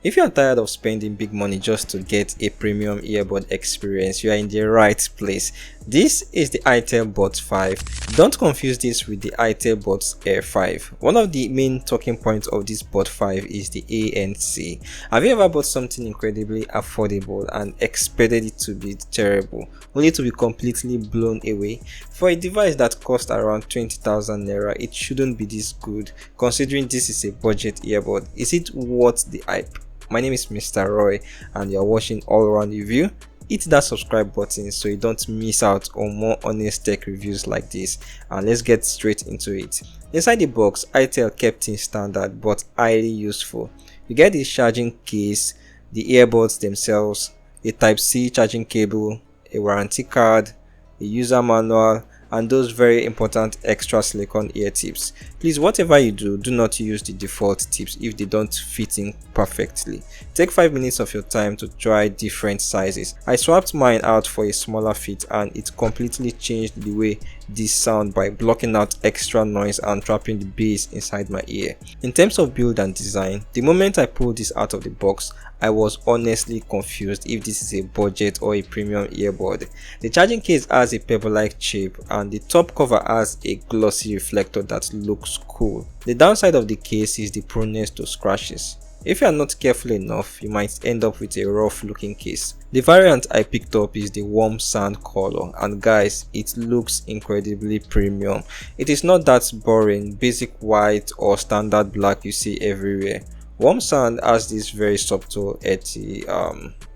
If you are tired of spending big money just to get a premium earbud experience, you are in the right place. This is the itel Buds 5. Don't confuse this with the itel Buds Air 5. One of the main talking points of this Buds 5 is the ANC. Have you ever bought something incredibly affordable and expected it to be terrible, only to be completely blown away? For a device that cost around 20,000 naira, it shouldn't be this good, considering this is a budget earbud. Is it worth the hype? My name is Mr. Roy and you are watching All Around Review. Hit that subscribe button so you don't miss out on more honest tech reviews like this, and let's get straight into it. Inside the box, itel kept things standard but highly useful. You get the charging case, the earbuds themselves, a Type-C charging cable, a warranty card, a user manual, and those very important extra silicone ear tips. Please, whatever you do, do not use the default tips if they don't fit in perfectly. Take 5 minutes of your time to try different sizes. I swapped mine out for a smaller fit and it completely changed the way these sound by blocking out extra noise and trapping the bass inside my ear. In terms of build and design, the moment I pulled this out of the box, I was honestly confused if this is a budget or a premium earbud. The charging case has a pebble-like shape and the top cover has a glossy reflector that looks cool. The downside of the case is the proneness to scratches. If you are not careful enough, you might end up with a rough looking case. The variant I picked up is the warm sand color, and guys, it looks incredibly premium. It is not that boring, basic white or standard black you see everywhere. Warm sand has this very subtle, earthy,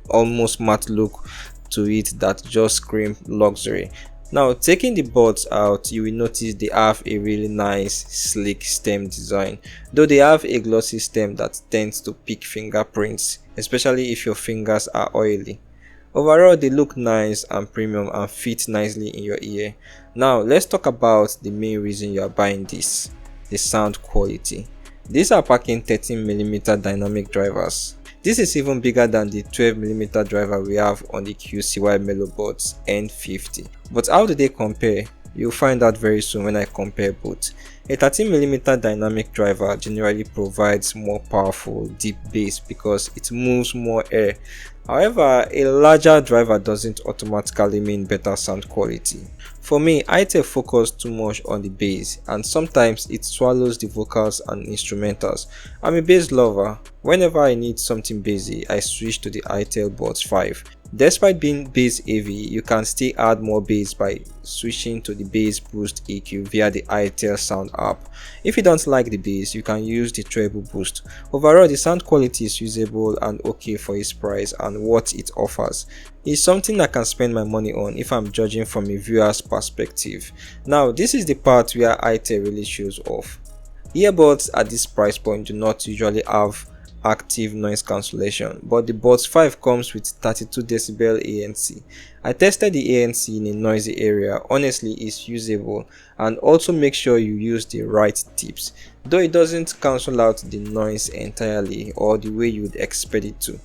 almost matte look to it that just screams luxury. Now, taking the buds out, you will notice they have a really nice sleek stem design, though they have a glossy stem that tends to pick fingerprints, especially if your fingers are oily. Overall, they look nice and premium and fit nicely in your ear. Now, let's talk about the main reason you are buying this: the sound quality. These are packing 13mm dynamic drivers. This is even bigger than the 12mm driver we have on the QCY Melo Buds N50. But how do they compare? You'll find out very soon when I compare both. A 13mm dynamic driver generally provides more powerful deep bass because it moves more air. However, a larger driver doesn't automatically mean better sound quality. For me, itel focus too much on the bass and sometimes it swallows the vocals and instrumentals. I'm a bass lover. Whenever I need something bassy, I switch to the itel Buds 5. Despite being bass heavy, you can still add more bass by switching to the bass boost EQ via the itel sound app. If you don't like the bass, you can use the treble boost. Overall, the sound quality is usable and okay for its price and what it offers. It's something I can spend my money on if I'm judging from a viewer's perspective. Now, this is the part where itel really shows off. Earbuds at this price point do not usually have active noise cancellation, but the Buds 5 comes with 32 decibel ANC. I tested the ANC in a noisy area. Honestly, it's usable, and also make sure you use the right tips, though it doesn't cancel out the noise entirely or the way you would expect it to.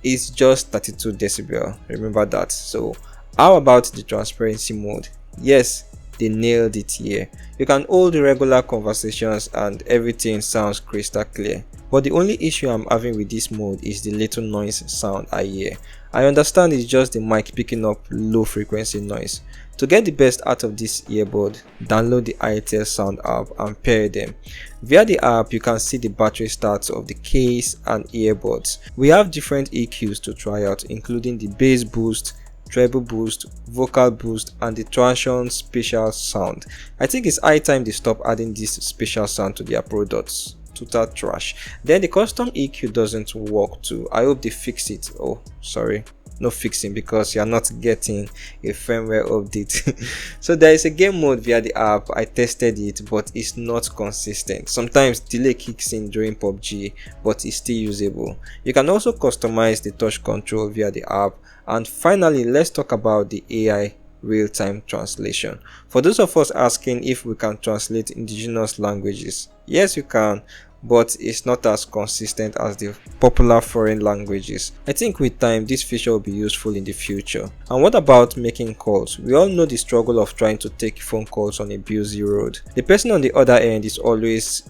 It's just 32 decibel, remember that. So how about the transparency mode? Yes, they nailed it here. You can hold regular conversations and everything sounds crystal clear. But the only issue I'm having with this mode is the little noise sound I hear. I understand it's just the mic picking up low frequency noise. To get the best out of this earbud, download the itel sound app and pair them. Via the app, you can see the battery stats of the case and earbuds. We have different EQs to try out, including the bass boost, treble boost, vocal boost, and the transient spatial sound. I think it's high time they stop adding this spatial sound to their products. Total trash. Then the custom EQ doesn't work too. I hope they fix it. Oh, sorry, no fixing because you're not getting a firmware update. So there is a game mode via the app. I tested it, but it's not consistent. Sometimes delay kicks in during PUBG, but it's still usable. You can also customize the touch control via the app. And finally, let's talk about the AI real-time translation. For those of us asking if we can translate indigenous languages, yes you can, but it's not as consistent as the popular foreign languages. I think with time this feature will be useful in the future. And what about making calls? We all know the struggle of trying to take phone calls on a busy road. The person on the other end is always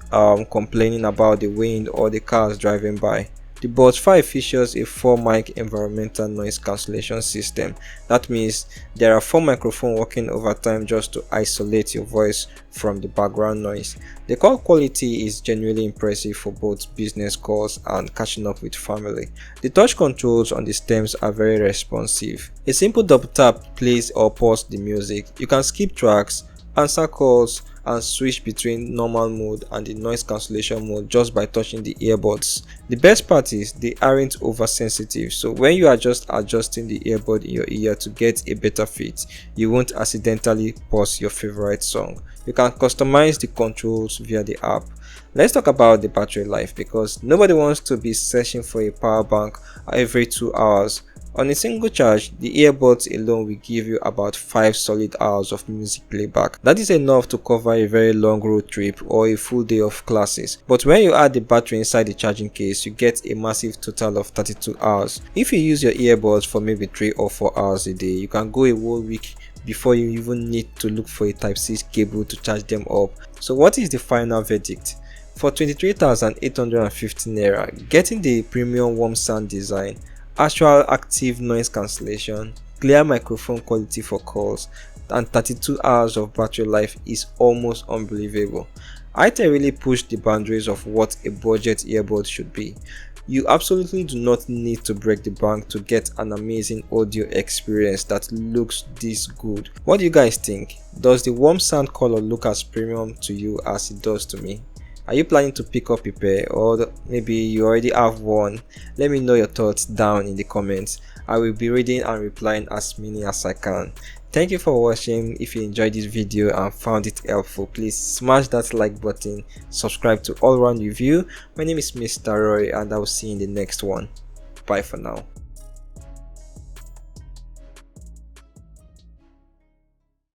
complaining about the wind or the cars driving by. The Buds 5 features a 4 mic environmental noise cancellation system. That means there are 4 microphones working over time just to isolate your voice from the background noise. The call quality is genuinely impressive for both business calls and catching up with family. The touch controls on the stems are very responsive. A simple double tap plays or pause the music. You can skip tracks, answer calls, and switch between normal mode and the noise cancellation mode just by touching the earbuds. The best part is they aren't oversensitive, so when you are just adjusting the earbud in your ear to get a better fit, you won't accidentally pause your favorite song. You can customize the controls via the app. Let's talk about the battery life, because nobody wants to be searching for a power bank every 2 hours. On a single charge, the earbuds alone will give you about 5 solid hours of music playback. That is enough to cover a very long road trip or a full day of classes. But when you add the battery inside the charging case, you get a massive total of 32 hours. If you use your earbuds for maybe 3 or 4 hours a day, you can go a whole week before you even need to look for a Type-C cable to charge them up. So what is the final verdict? For 23,850 naira, getting the premium Warm Sand design, actual active noise cancellation, clear microphone quality for calls, and 32 hours of battery life is almost unbelievable. itel really pushed the boundaries of what a budget earbud should be. You absolutely do not need to break the bank to get an amazing audio experience that looks this good. What do you guys think? Does the Warm Sand color look as premium to you as it does to me? Are you planning to pick up a pair, or maybe you already have one? Let me know your thoughts down in the comments. I will be reading and replying as many as I can. Thank you for watching. If you enjoyed this video and found it helpful, please smash that like button, subscribe to All Round Review. My name is Mr. Roy and I will see you in the next one. Bye for now.